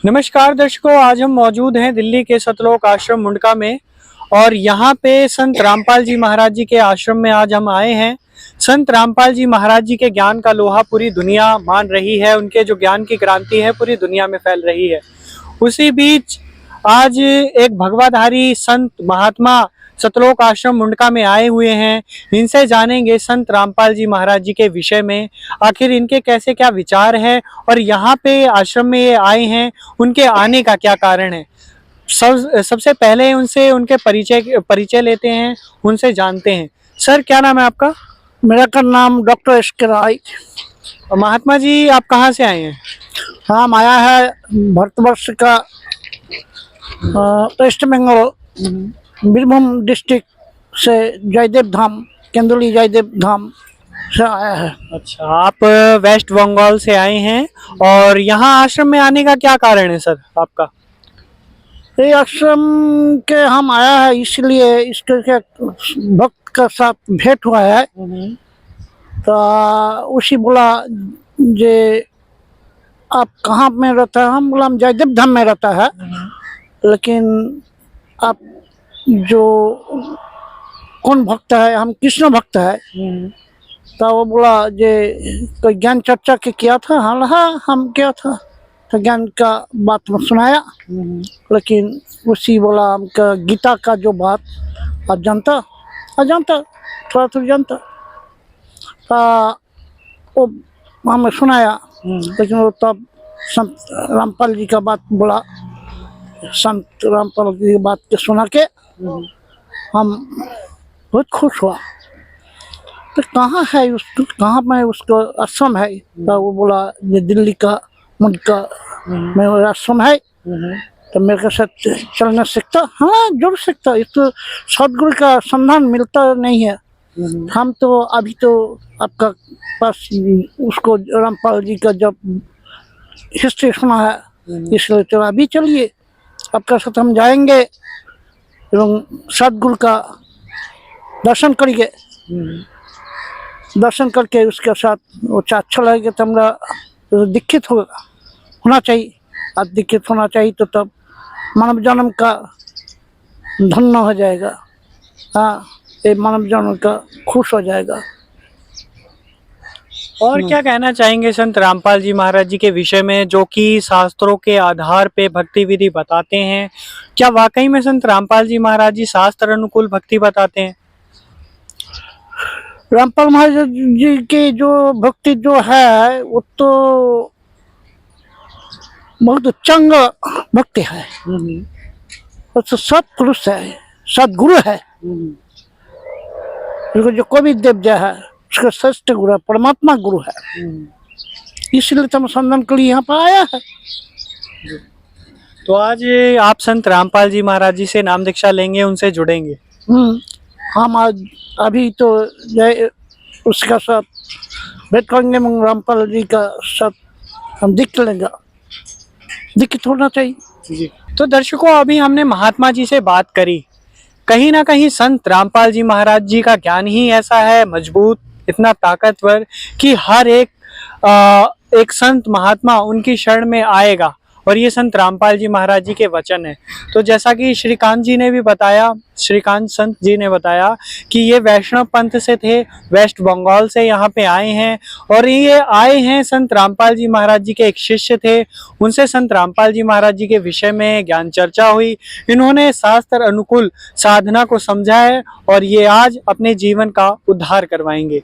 नमस्कार दर्शकों, आज हम मौजूद हैं दिल्ली के सतलोक आश्रम मुंडका में और यहाँ पे संत रामपाल जी महाराज जी के आश्रम में आज हम आए हैं। संत रामपाल जी महाराज जी के ज्ञान का लोहा पूरी दुनिया मान रही है, उनके जो ज्ञान की क्रांति है पूरी दुनिया में फैल रही है। उसी बीच आज एक भगवाधारी संत महात्मा सतलोक आश्रम मुंडका में आए हुए हैं। इनसे जानेंगे संत रामपाल जी महाराज जी के विषय में, आखिर इनके कैसे क्या विचार है और यहाँ पे आश्रम में ये आए हैं, उनके आने का क्या कारण है। सबसे पहले उनसे उनके परिचय लेते हैं, उनसे जानते हैं। सर, क्या नाम है आपका? मेरा का नाम डॉक्टर एस के राय। महात्मा जी, आप कहाँ से आए हैं? हम आया है भारतवर्ष का वेस्ट बंगाल बीरभूम डिस्ट्रिक्ट से जयदेव धाम, केंदुली जयदेव धाम से आया है। अच्छा, आप वेस्ट बंगाल से आए हैं और यहाँ आश्रम में आने का क्या कारण है सर आपका? ये आश्रम के हम आया है इसलिए, इसके क्या भक्त का साथ भेंट हुआ है तो उसी बोला जे आप कहाँ में रहता है। हम बोला हम जयदेव धाम में रहता है, लेकिन आप जो कौन भक्त है, हम कृष्ण भक्त है। तो वो बोला जे कोई ज्ञान चर्चा के किया था। हाँ, हम किया था तो ज्ञान का बात में सुनाया, लेकिन उसी बोला हमका गीता का जो बात आप जानता थोड़ा जानता वो हमें सुनाया। लेकिन वो तब संत रामपाल जी का बात बोला। संत रामपाल जी की बात के सुना के हम बहुत खुश हुआ। तो कहाँ है उसको, कहाँ में उसका आश्रम है? तो वो बोला ये दिल्ली का मुंडका में आश्रम है। तो मेरे साथ चलना सीखता। हाँ, जरूर सीखता। इस तो सदगुरु का संधान मिलता नहीं है। हम तो अभी तो आपका पास उसको रामपाल जी का जब हिस्ट्री सुना है, इसलिए तो अभी चलिए आपका साथ हम जाएंगे एवं सदगुरु का दर्शन करेंगे। दर्शन करके उसके साथ वो अच्छा लगेगा तो हमारा तो दीक्षित होना चाहिए। आज दीक्षित होना चाहिए तो तब मानव जन्म का धन्य हो जाएगा। हाँ, ये मानव जन्म का खुश हो जाएगा। और क्या कहना चाहेंगे संत रामपाल जी महाराज जी के विषय में, जो कि शास्त्रों के आधार पे भक्ति विधि बताते हैं? क्या वाकई में संत रामपाल जी महाराज जी शास्त्र अनुकूल भक्ति बताते हैं? रामपाल महाराज जी की जो भक्ति जो है वो तो बहुत चंग भक्ति है। वो तो सत्पुरुष है, सदगुरु है। जो कोई देव जय है उसका श्रेष्ठ गुरु है, परमात्मा गुरु है। इसलिए तो हम संधान के लिए यहाँ पर आया है। तो आज आप संत रामपाल जी महाराज जी से नाम दीक्षा लेंगे, उनसे जुड़ेंगे? हम आज अभी तो जय उसका साथ भेंट करेंगे, रामपाल जी का साथ हम दीक्षित लेंगे। दीक्षित होना चाहिए। तो दर्शकों, अभी हमने महात्मा जी से बात करी। कहीं ना कहीं संत रामपाल जी महाराज जी का ज्ञान ही ऐसा है, मजबूत, इतना ताकतवर कि हर एक संत महात्मा उनकी शरण में आएगा। और ये संत रामपाल जी महाराज जी के वचन है। तो जैसा कि श्रीकांत संत जी ने बताया कि ये वैष्णव पंथ से थे, वेस्ट बंगाल से यहाँ पे आए हैं और ये आए हैं संत रामपाल जी महाराज जी के एक शिष्य थे। उनसे संत रामपाल जी महाराज जी के विषय में ज्ञान चर्चा हुई। इन्होंने शास्त्र अनुकूल साधना को समझा है और ये आज अपने जीवन का उद्धार करवाएंगे।